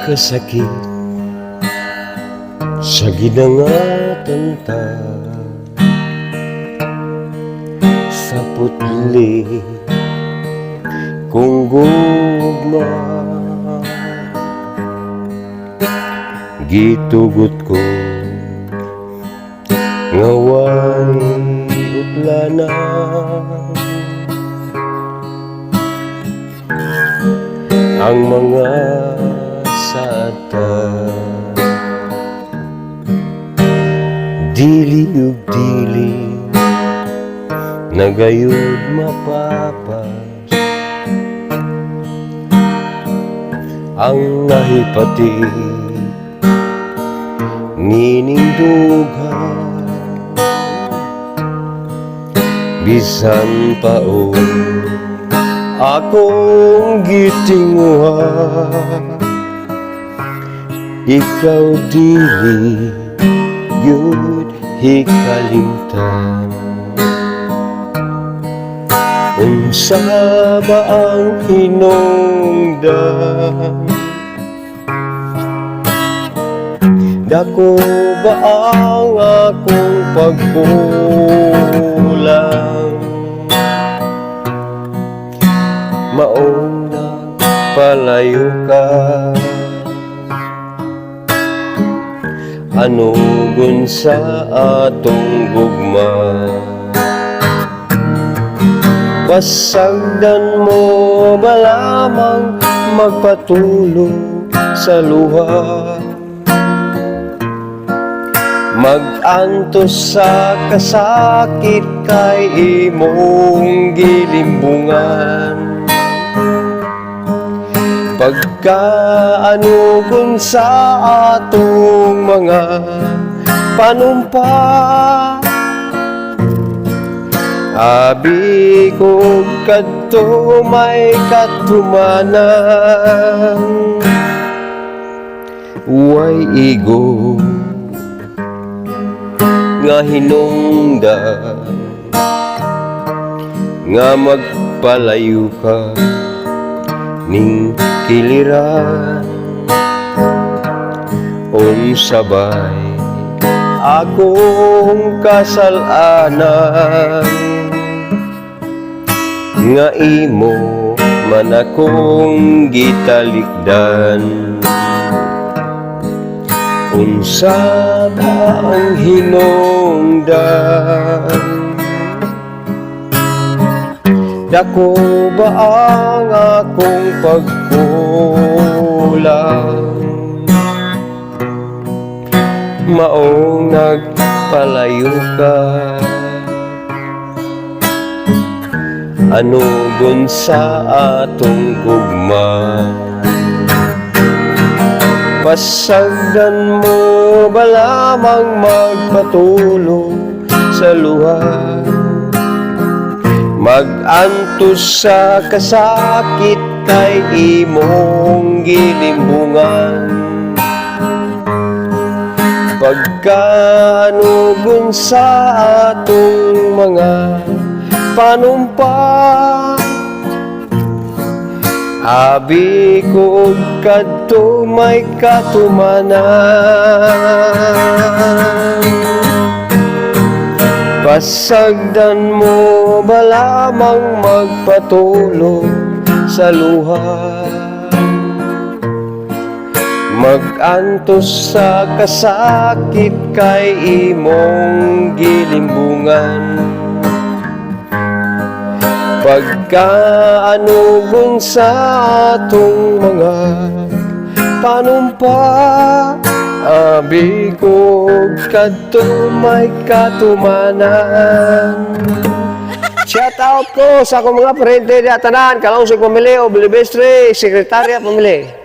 kasakit sa ginangatan ta sa putli kung gugma gitugot ko ngaway utlana ang mga sata dili ug dili nagayud mapapas ang nahipati nining dughan bisan paon akong gitinguhan ikaw dili yun hikalimtan unsa ba ang hinungdan dako ba ang akong pagkulang maong nagpalayo ka anugon sa atong gugma pasagdan mo ba lamang magpatulog sa luha mag-antos sa kasakit kay imong gilimbungan pagkaanugon sa atong mga panumpa abi ko kadto may katumanan way igo nga hinungdan nga magpalayo ka ning kiliran unsabay akong kasalanan nga imo man akong gitalikdan unsa ba ang hinungdan dako ba ang akong pagkulang maong nagpalayo ka anugon sa atong gugma pasagdan mo ba lamang magpatulog sa luha mag-antos sa kasakit kay imong gilimbungan pagkaanugon sa atong mga panumpa abi ko kadto may katumanan pasagdan mo ba lamang magpatulog sa luha mag-antos sa kasakit kay imong gilimbungan pagkaanugon sa atong mga panumpa abi ko kadto may katumanan shout out ko sa akong mga parente di atanan kalong sa pamilya o bilibestre sekretarya pamilya